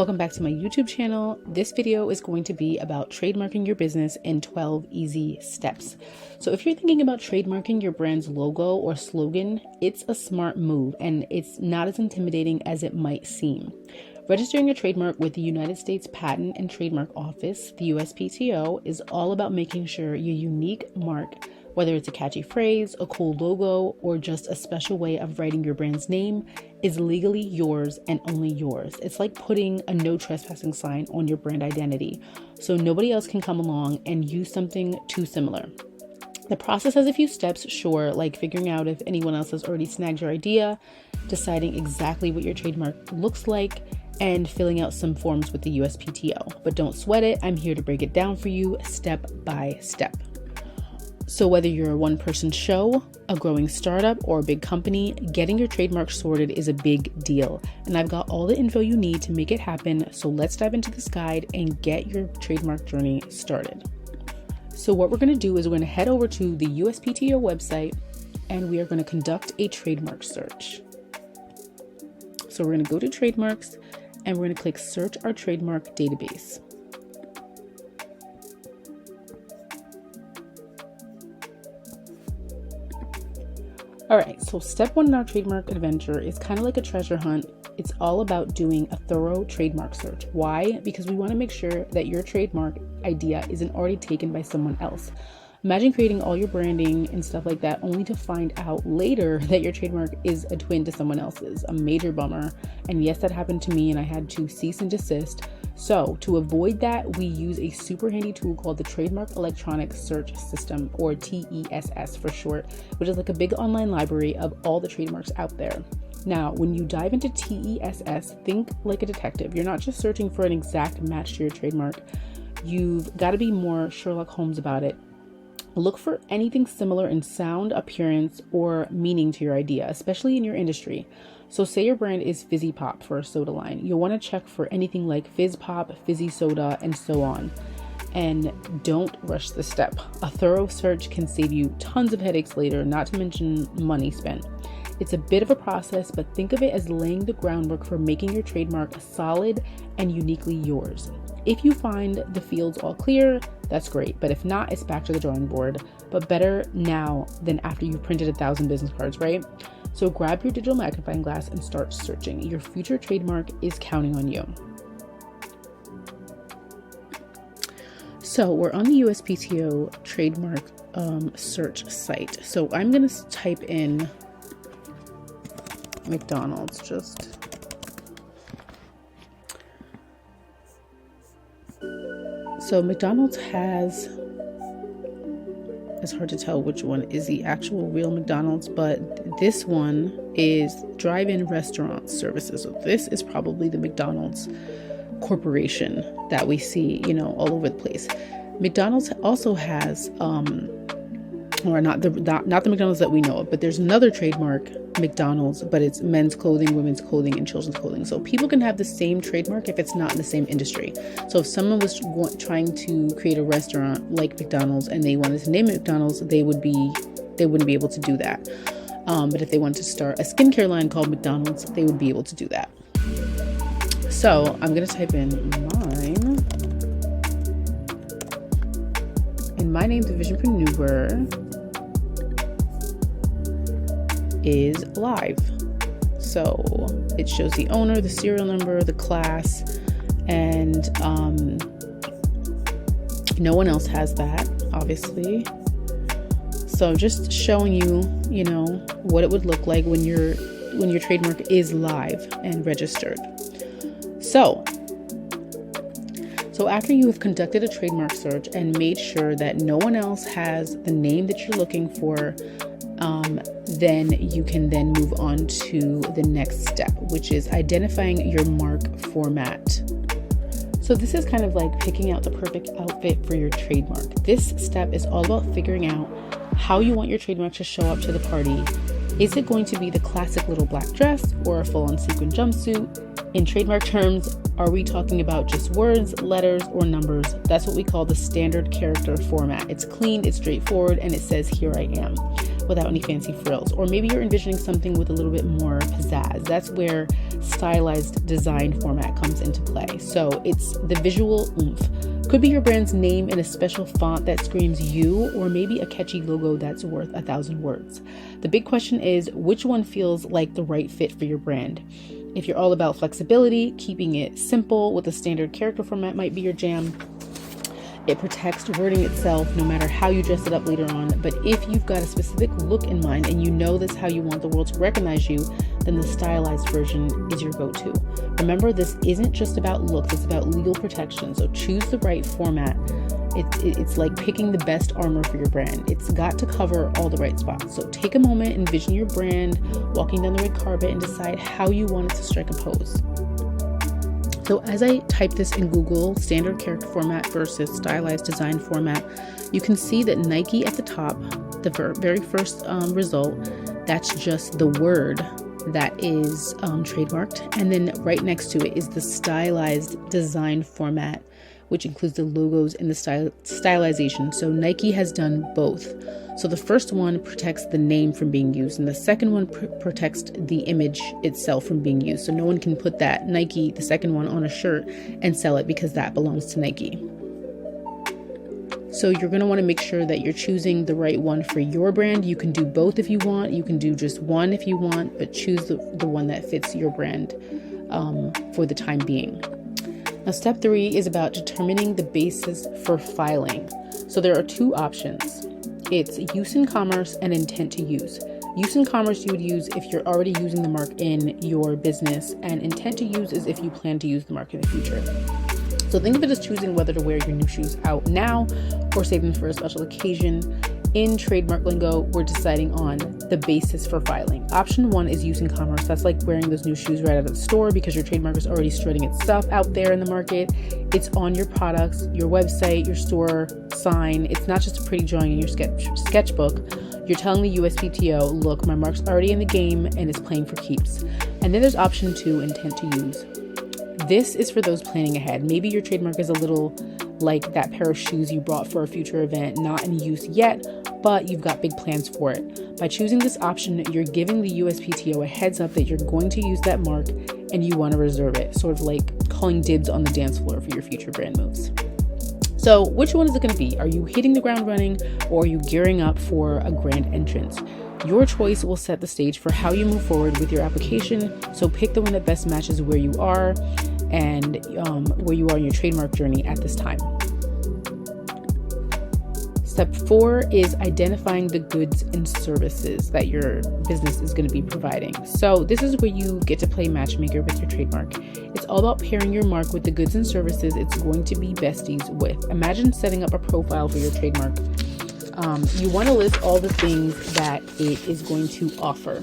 Welcome back to my YouTube channel. This video is going to be about trademarking your business in 12 easy steps. So if you're thinking about trademarking your brand's logo or slogan, it's a smart move and it's not as intimidating as it might seem. Registering a trademark with the United States Patent and Trademark Office, the USPTO, is all about making sure your unique mark, whether it's a catchy phrase, a cool logo, or just a special way of writing your brand's name, is legally yours and only yours. It's like putting a no trespassing sign on your brand identity, so nobody else can come along and use something too similar. The process has a few steps, sure, like figuring out if anyone else has already snagged your idea, deciding exactly what your trademark looks like, and filling out some forms with the USPTO. But don't sweat it, I'm here to break it down for you step by step. So whether you're a one-person show, a growing startup, or a big company, getting your trademark sorted is a big deal. And I've got all the info you need to make it happen. So let's dive into this guide and get your trademark journey started. So what we're going to do is we're going to head over to the USPTO website and we are going to conduct a trademark search. So we're going to go to trademarks and we're going to click search our trademark database. All right, so step one in our trademark adventure is kind of like a treasure hunt. It's all about doing a thorough trademark search. Why? Because we want to make sure that your trademark idea isn't already taken by someone else. Imagine creating all your branding and stuff like that only to find out later that your trademark is a twin to someone else's. A major bummer. And yes, that happened to me and I had to cease and desist. So to avoid that, we use a super handy tool called the Trademark Electronic Search System, or TESS for short, which is like a big online library of all the trademarks out there. Now, when you dive into TESS, think like a detective. You're not just searching for an exact match to your trademark. You've got to be more Sherlock Holmes about it. Look for anything similar in sound, appearance, or meaning to your idea, especially in your industry. So say your brand is Fizzy Pop for a soda line. You'll want to check for anything like Fizz Pop, Fizzy Soda, and so on. And don't rush the step. A thorough search can save you tons of headaches later, not to mention money spent. It's a bit of a process, but think of it as laying the groundwork for making your trademark solid and uniquely yours. If you find the fields all clear, that's great. But if not, it's back to the drawing board. But better now than after you've printed 1,000 business cards, right? So grab your digital magnifying glass and start searching. Your future trademark is counting on you. So we're on the USPTO trademark search site. So I'm going to type in McDonald's just. So McDonald's has, it's hard to tell which one is the actual real McDonald's, but this one is drive-in restaurant services. So this is probably the McDonald's corporation that we see, all over the place. McDonald's also has, or not the McDonald's that we know of, but there's another trademark McDonald's, but it's men's clothing, women's clothing, and children's clothing. So people can have the same trademark if it's not in the same industry. So if someone was trying to create a restaurant like McDonald's and they wanted to name it McDonald's, they wouldn't be able to do that. But if they wanted to start a skincare line called McDonald's, they would be able to do that. So I'm going to type in mine. And my name, the Visionpreneur, is live. So it shows the owner, the serial number, the class, and no one else has that, obviously. So just showing you, what it would look like when your trademark is live and registered. So after you have conducted a trademark search and made sure that no one else has the name that you're looking for, then you can then move on to the next step, which is identifying your mark format. So this is kind of like picking out the perfect outfit for your trademark. This step is all about figuring out how you want your trademark to show up to the party. Is it going to be the classic little black dress or a full-on sequin jumpsuit? In trademark terms, are we talking about just words, letters, or numbers? That's what we call the standard character format. It's clean, it's straightforward, and it says, "Here I am." without any fancy frills. Or maybe you're envisioning something with a little bit more pizzazz. That's where stylized design format comes into play. So it's the visual oomph. Could be your brand's name in a special font that screams you, or maybe a catchy logo that's worth 1,000 words. The big question is, which one feels like the right fit for your brand? If you're all about flexibility, keeping it simple with a standard character format might be your jam. It protects wording itself no matter how you dress it up later on. But if you've got a specific look in mind and you know that's how you want the world to recognize you, then the stylized version is your go-to. Remember, this isn't just about looks, it's about legal protection. So choose the right format. It's like picking the best armor for your brand. It's got to cover all the right spots. So take a moment, envision your brand walking down the red carpet, and decide how you want it to strike a pose. So as I type this in Google, standard character format versus stylized design format, you can see that Nike at the top, the very first result, that's just the word that is trademarked. And then right next to it is the stylized design format, which includes the logos and the stylization. So Nike has done both. So the first one protects the name from being used, and the second one protects the image itself from being used. So no one can put that Nike, the second one, on a shirt and sell it because that belongs to Nike. So you're going to want to make sure that you're choosing the right one for your brand. You can do both if you want. You can do just one if you want, but choose the one that fits your brand for the time being. Now, step 3 is about determining the basis for filing. So there are two options. It's use in commerce and intent to use. Use in commerce you would use if you're already using the mark in your business, and intent to use is if you plan to use the mark in the future. So think of it as choosing whether to wear your new shoes out now or save them for a special occasion. In trademark lingo, we're deciding on the basis for filing. Option 1 is use in commerce. That's like wearing those new shoes right out of the store because your trademark is already strutting its stuff out there in the market. It's on your products, your website, your store sign. It's not just a pretty drawing in your sketchbook. You're telling the USPTO, look, my mark's already in the game and it's playing for keeps. And then there's option 2, intent to use. This is for those planning ahead. Maybe your trademark is a little like that pair of shoes you bought for a future event, not in use yet, but you've got big plans for it. By choosing this option, you're giving the USPTO a heads up that you're going to use that mark and you want to reserve it, sort of like calling dibs on the dance floor for your future brand moves. So which one is it going to be? Are you hitting the ground running, or are you gearing up for a grand entrance? Your choice will set the stage for how you move forward with your application. So pick the one that best matches where you are and where you are in your trademark journey at this time. Step 4 is identifying the goods and services that your business is going to be providing. So this is where you get to play matchmaker with your trademark. It's all about pairing your mark with the goods and services it's going to be besties with. Imagine setting up a profile for your trademark. You want to list all the things that it is going to offer,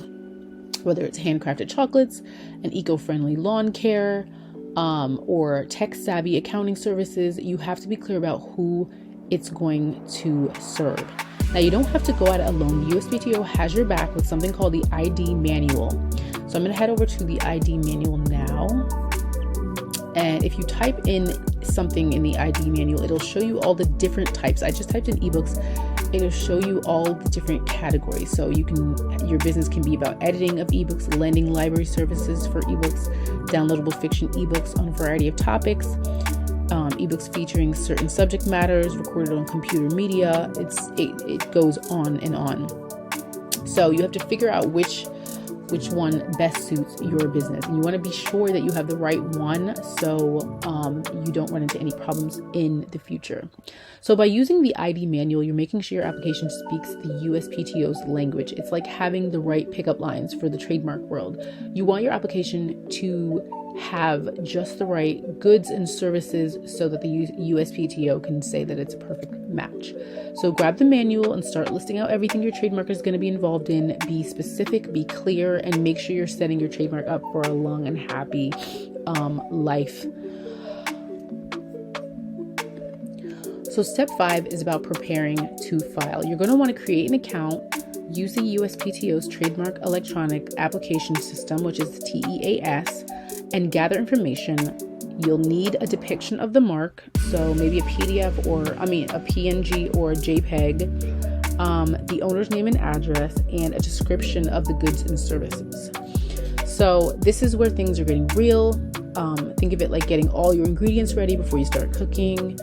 whether it's handcrafted chocolates, an eco-friendly lawn care, or tech-savvy accounting services. You have to be clear about who it's going to serve. Now, you don't have to go at it alone. The USPTO has your back with something called the ID manual. So I'm going to head over to the ID manual now. And if you type in something in the ID manual, it'll show you all the different types. I just typed in ebooks. It'll show you all the different categories. So your business can be about editing of ebooks, lending library services for ebooks, downloadable fiction ebooks on a variety of topics, ebooks featuring certain subject matters recorded on computer media. It goes on and on. So you have to figure out which one best suits your business, and you want to be sure that you have the right one so you don't run into any problems in the future. So by using the ID manual, you're making sure your application speaks the USPTO's language. It's like having the right pickup lines for the trademark world. You want your application to have just the right goods and services so that the USPTO can say that it's a perfect match. So grab the manual and start listing out everything your trademark is going to be involved in. Be specific, be clear, and make sure you're setting your trademark up for a long and happy life. So step 5 is about preparing to file. You're going to want to create an account, use the USPTO's Trademark Electronic Application System, which is TEAS, and gather information. You'll need a depiction of the mark, so maybe a PDF a PNG or a JPEG. the owner's name and address, and a description of the goods and services. So this is where things are getting real. Think of it like getting all your ingredients ready before you start cooking.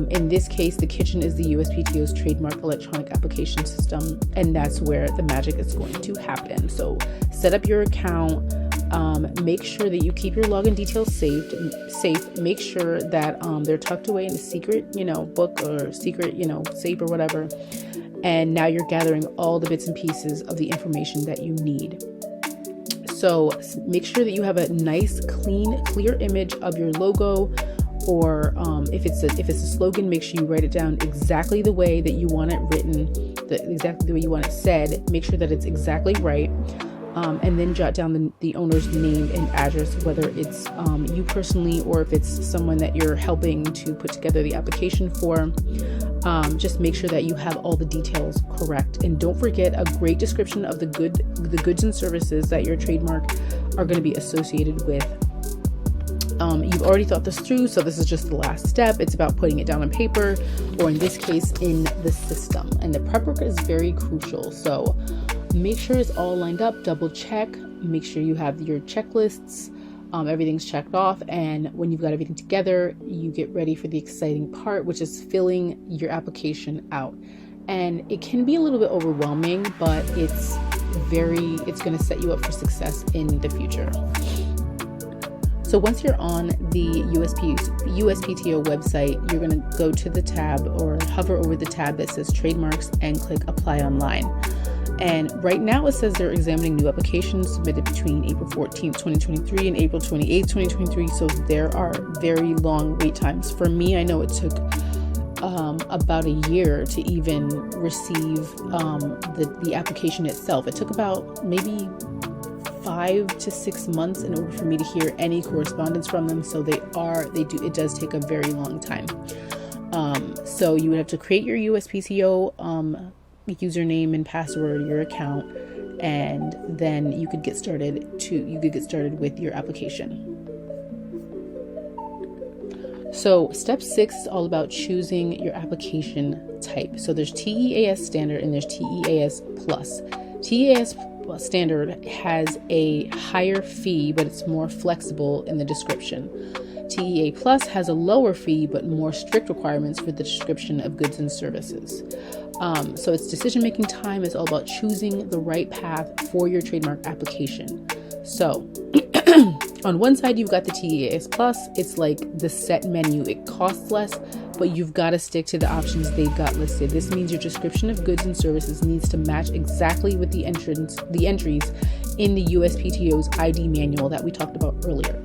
In this case, the kitchen is the USPTO's trademark electronic application system, and that's where the magic is going to happen. So set up your account. Make sure that you keep your login details safe. Make sure that they're tucked away in a secret, book or secret, safe or whatever. And now you're gathering all the bits and pieces of the information that you need. So make sure that you have a nice, clean, clear image of your logo, or if it's a slogan, make sure you write it down exactly the way that you want it written, exactly the way you want it said. Make sure that it's exactly right. And then jot down the owner's name and address, whether it's you personally or if it's someone that you're helping to put together the application for. Just make sure that you have all the details correct, and don't forget a great description of the goods and services that your trademark are going to be associated with. You've already thought this through, so this is just the last step. It's about putting it down on paper, or in this case, in the system. And the prep work is very crucial. So make sure it's all lined up, double check, make sure you have your checklists, everything's checked off. And when you've got everything together, you get ready for the exciting part, which is filling your application out. And it can be a little bit overwhelming, but it's going to set you up for success in the future. So once you're on the USPTO website, you're going to go to the tab or hover over the tab that says Trademarks and click Apply Online. And right now it says they're examining new applications submitted between April 14th, 2023 and April 28th, 2023. So there are very long wait times. For me, I know it took about a year to even receive the application itself. It took about maybe 5 to 6 months in order for me to hear any correspondence from them. So it does take a very long time. So you would have to create your USPTO username and password, your account, and then you could get started with your application. So step 6 is all about choosing your application type. So there's TEAS standard and there's TEAS plus. TEAS standard has a higher fee, but it's more flexible in the description. TEA Plus has a lower fee, but more strict requirements for the description of goods and services. So its decision-making time is all about choosing the right path for your trademark application. So on one side, you've got the TEAS Plus. It's like the set menu. It costs less, but you've got to stick to the options they've got listed. This means your description of goods and services needs to match exactly with the entries in the USPTO's ID manual that we talked about earlier.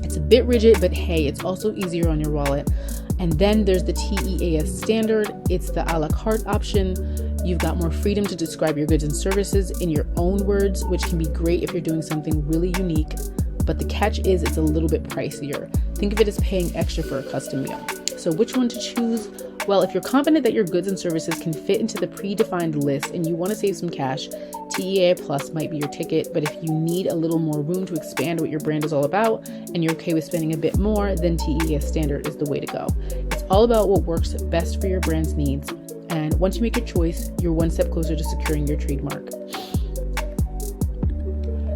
It's a bit rigid, but hey, it's also easier on your wallet. And then there's the TEAS standard. It's the a la carte option. You've got more freedom to describe your goods and services in your own words, which can be great if you're doing something really unique. But the catch is it's a little bit pricier. Think of it as paying extra for a custom meal. So which one to choose? Well, if you're confident that your goods and services can fit into the predefined list and you want to save some cash, TEA Plus might be your ticket. But if you need a little more room to expand what your brand is all about and you're okay with spending a bit more, then TEAS Standard is the way to go. It's all about what works best for your brand's needs. And once you make your choice, you're one step closer to securing your trademark.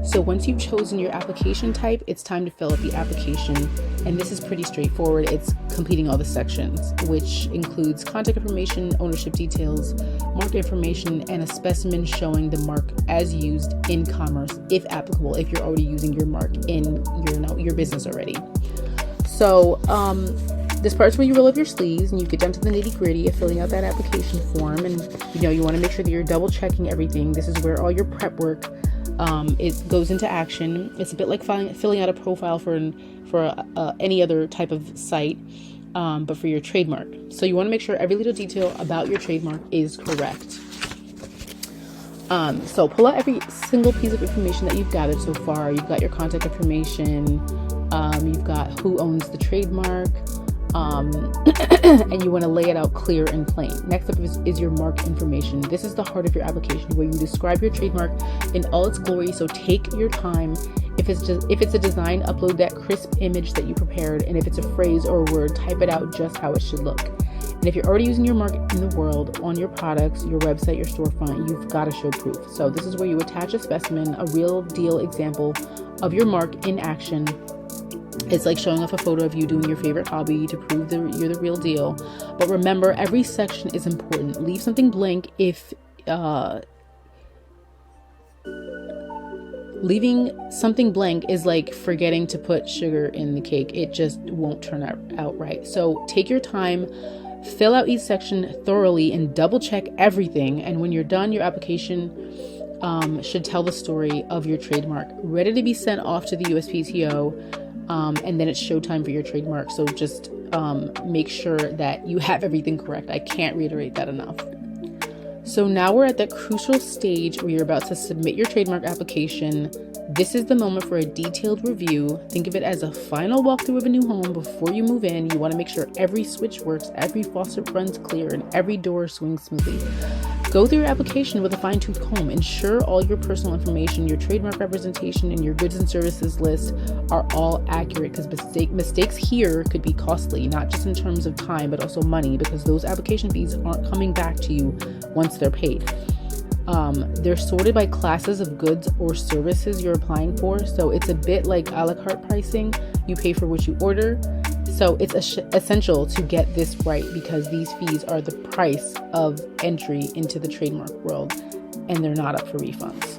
So once you've chosen your application type, it's time to fill out the application. And this is pretty straightforward. It's completing all the sections, which includes contact information, ownership details, mark information, and a specimen showing the mark as used in commerce, if applicable, if you're already using your mark in your business already. So this part's where you roll up your sleeves and you get down to the nitty-gritty of filling out that application form. And you want to make sure that you're double checking everything. This is where all your prep work it goes into action. It's a bit like filling out a profile for any other type of site, but for your trademark. So you want to make sure every little detail about your trademark is correct. So pull out every single piece of information that you've gathered so far. You've got your contact information, you've got who owns the trademark, and you want to lay it out clear and plain. Next up is your mark information. This is the heart of your application, where you describe your trademark in all its glory. So take your time. If it's a design, upload that crisp image that you prepared, and if it's a phrase or a word, type it out just how it should look. And if you're already using your mark in the world on your products, your website, your storefront, you've got to show proof. So this is where you attach a specimen, a real deal example of your mark in action. It's like showing off a photo of you doing your favorite hobby to prove that you're the real deal. But remember, every section is important. Leave something blank if leaving something blank is like forgetting to put sugar in the cake. It just won't turn out right. So take your time, fill out each section thoroughly, and double check everything. And when you're done, your application should tell the story of your trademark, ready to be sent off to the USPTO. And then it's showtime for your trademark. So just make sure that you have everything correct. I can't reiterate that enough. So now we're at that crucial stage where you're about to submit your trademark application. This is the moment for a detailed review. Think of it as a final walkthrough of a new home before you move in. You want to make sure every switch works, every faucet runs clear, and every door swings smoothly. Go through your application with a fine-tooth comb. Ensure all your personal information, your trademark representation, and your goods and services list are all accurate, because mistakes here could be costly, not just in terms of time, but also money, because those application fees aren't coming back to you once they're paid. They're sorted by classes of goods or services you're applying for, so it's a bit like a la carte pricing. You pay for what you order. So it's essential to get this right, because these fees are the price of entry into the trademark world, and they're not up for refunds.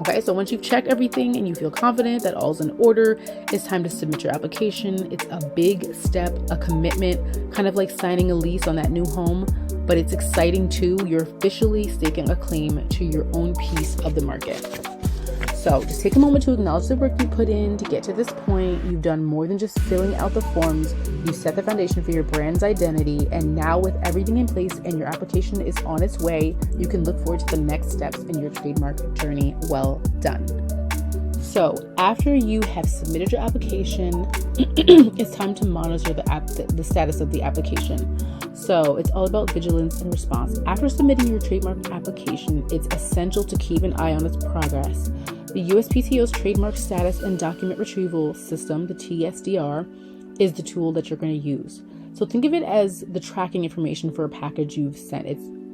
Okay, so once you've checked everything and you feel confident that all's in order, it's time to submit your application. It's a big step, a commitment, kind of like signing a lease on that new home, but it's exciting too. You're officially staking a claim to your own piece of the market. So just take a moment to acknowledge the work you put in to get to this point. You've done more than just filling out the forms. You set the foundation for your brand's identity. And now with everything in place and your application is on its way, you can look forward to the next steps in your trademark journey. Well done. So after you have submitted your application, it's time to monitor the status of the application. So it's all about vigilance and response. After submitting your trademark application, it's essential to keep an eye on its progress. The USPTO's Trademark Status and Document Retrieval System, the TSDR, is the tool that you're going to use. So think of it as the tracking information for a package you've sent.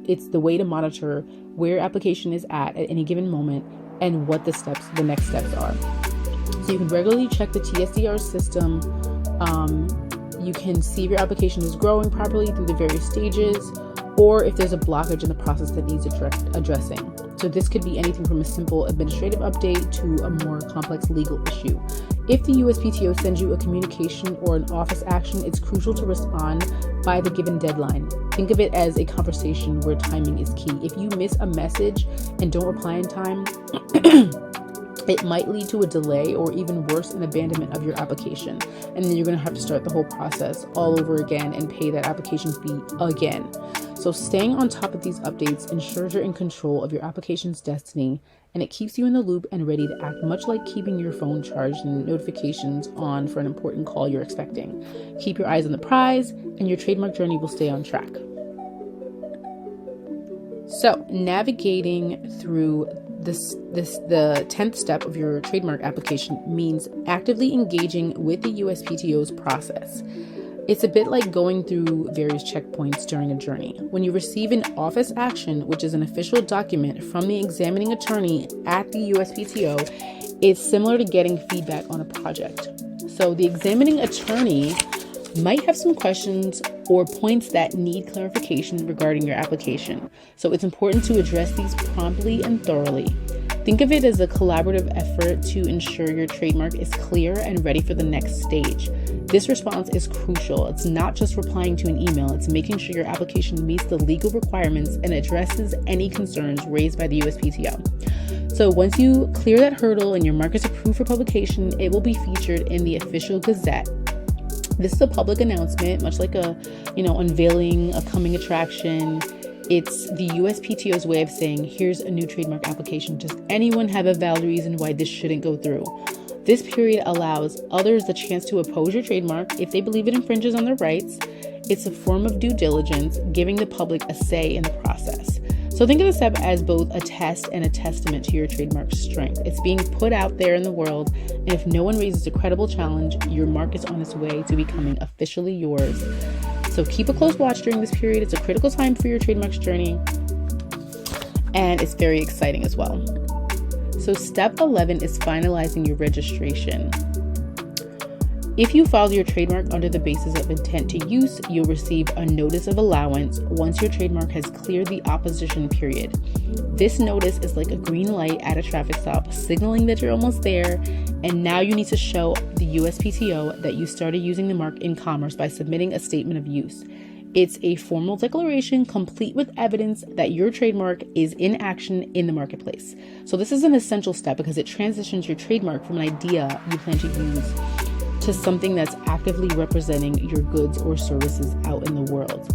It's the way to monitor where your application is at any given moment and what the next steps are. So you can regularly check the TSDR system. You can see if your application is growing properly through the various stages, or if there's a blockage in the process that needs addressing. So this could be anything from a simple administrative update to a more complex legal issue. If the USPTO sends you a communication or an office action, it's crucial to respond by the given deadline. Think of it as a conversation where timing is key. If you miss a message and don't reply in time, it might lead to a delay or even worse, an abandonment of your application. And then you're going to have to start the whole process all over again and pay that application fee again. So staying on top of these updates ensures you're in control of your application's destiny, and it keeps you in the loop and ready to act, much like keeping your phone charged and notifications on for an important call you're expecting. Keep your eyes on the prize, and your trademark journey will stay on track. So navigating through the 10th step of your trademark application means actively engaging with the USPTO's process. It's a bit like going through various checkpoints during a journey. When you receive an office action, which is an official document from the examining attorney at the USPTO, it's similar to getting feedback on a project. So the examining attorney might have some questions or points that need clarification regarding your application. So it's important to address these promptly and thoroughly. Think of it as a collaborative effort to ensure your trademark is clear and ready for the next stage. This response is crucial. It's not just replying to an email, it's making sure your application meets the legal requirements and addresses any concerns raised by the USPTO. So once you clear that hurdle and your mark is approved for publication, it will be featured in the official Gazette. This is a public announcement, much like unveiling a coming attraction. It's the USPTO's way of saying, here's a new trademark application. Does anyone have a valid reason why this shouldn't go through? This period allows others the chance to oppose your trademark if they believe it infringes on their rights. It's a form of due diligence, giving the public a say in the process. So think of the step as both a test and a testament to your trademark's strength. It's being put out there in the world, and if no one raises a credible challenge, your mark is on its way to becoming officially yours. So keep a close watch during this period. It's a critical time for your trademark's journey, and it's very exciting as well. So step 11 is finalizing your registration. If you file your trademark under the basis of intent to use, you'll receive a notice of allowance once your trademark has cleared the opposition period. This notice is like a green light at a traffic stop, signaling that you're almost there, and now you need to show the USPTO that you started using the mark in commerce by submitting a statement of use. It's a formal declaration complete with evidence that your trademark is in action in the marketplace. So this is an essential step because it transitions your trademark from an idea you plan to use to something that's actively representing your goods or services out in the world.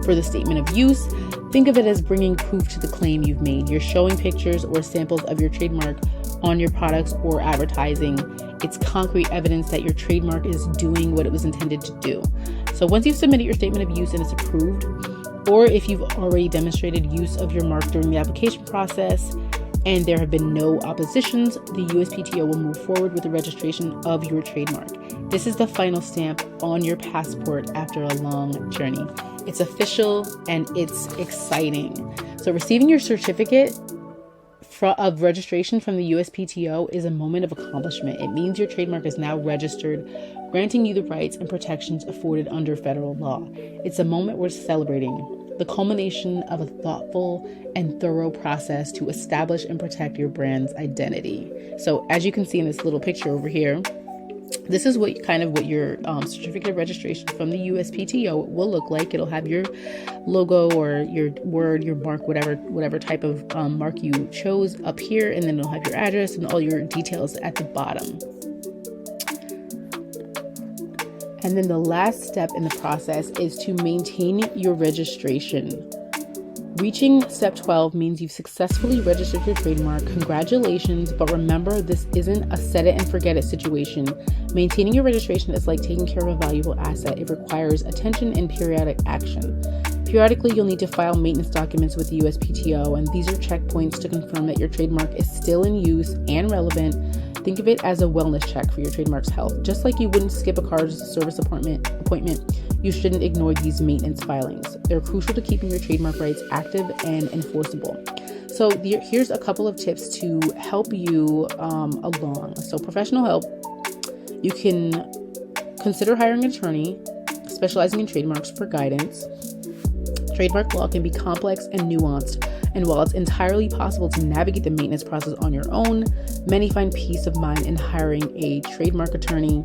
For the statement of use, think of it as bringing proof to the claim you've made. You're showing pictures or samples of your trademark on your products or advertising. It's concrete evidence that your trademark is doing what it was intended to do. So once you've submitted your statement of use and it's approved, or if you've already demonstrated use of your mark during the application process, and there have been no oppositions, the USPTO will move forward with the registration of your trademark. This is the final stamp on your passport after a long journey. It's official and it's exciting. So receiving your certificate of registration from the USPTO is a moment of accomplishment. It means your trademark is now registered, granting you the rights and protections afforded under federal law. It's a moment worth celebrating, the culmination of a thoughtful and thorough process to establish and protect your brand's identity. So as you can see in this little picture over here, this is what your certificate of registration from the USPTO will look like. It'll have your logo or your word, your mark, whatever type of mark you chose up here, and then it'll have your address and all your details at the bottom. And then the last step in the process is to maintain your registration. Reaching step 12 means you've successfully registered your trademark. Congratulations, but remember, this isn't a set it and forget it situation. Maintaining your registration is like taking care of a valuable asset. It requires attention and periodic action. Periodically, you'll need to file maintenance documents with the USPTO, and these are checkpoints to confirm that your trademark is still in use and relevant. Think of it as a wellness check for your trademark's health. Just like you wouldn't skip a car service appointment, you shouldn't ignore these maintenance filings. They're crucial to keeping your trademark rights active and enforceable. So here's a couple of tips to help you along. So professional help, you can consider hiring an attorney specializing in trademarks for guidance. Trademark law can be complex and nuanced, and while it's entirely possible to navigate the maintenance process on your own, many find peace of mind in hiring a trademark attorney.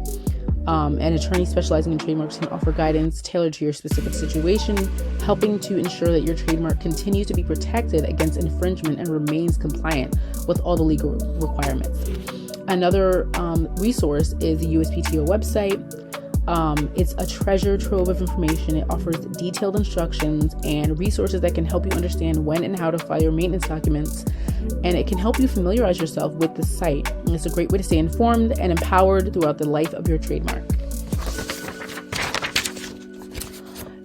An attorney specializing in trademarks can offer guidance tailored to your specific situation, helping to ensure that your trademark continues to be protected against infringement and remains compliant with all the legal requirements. Another resource is the USPTO website. It's a treasure trove of information. It offers detailed instructions and resources that can help you understand when and how to file your maintenance documents, and it can help you familiarize yourself with the site. And it's a great way to stay informed and empowered throughout the life of your trademark.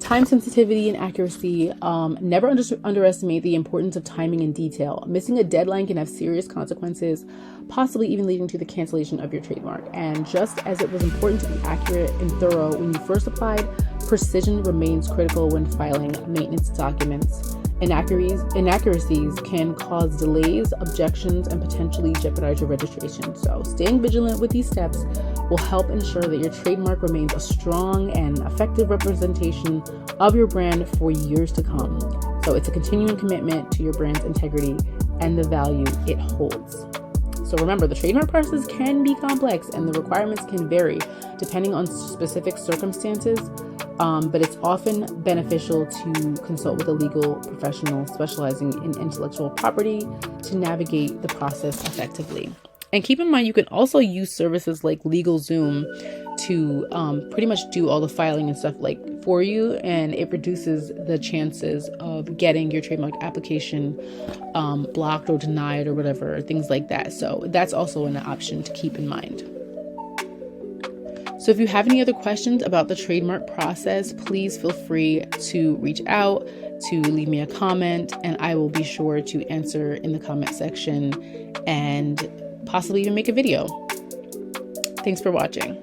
Time sensitivity and accuracy. Never underestimate the importance of timing and detail. Missing a deadline can have serious consequences, possibly even leading to the cancellation of your trademark. And just as it was important to be accurate and thorough when you first applied, precision remains critical when filing maintenance documents. Inaccuracies can cause delays, objections, and potentially jeopardize your registration. So staying vigilant with these steps will help ensure that your trademark remains a strong and effective representation of your brand for years to come. So it's a continuing commitment to your brand's integrity and the value it holds. So remember, the trademark process can be complex and the requirements can vary depending on specific circumstances, but it's often beneficial to consult with a legal professional specializing in intellectual property to navigate the process effectively. And keep in mind, you can also use services like LegalZoom to pretty much do all the filing and stuff for you, and it reduces the chances of getting your trademark application blocked or denied or whatever, things like that. So that's also an option to keep in mind. So if you have any other questions about the trademark process, please feel free to reach out, to leave me a comment, and I will be sure to answer in the comment section and possibly even make a video. Thanks for watching.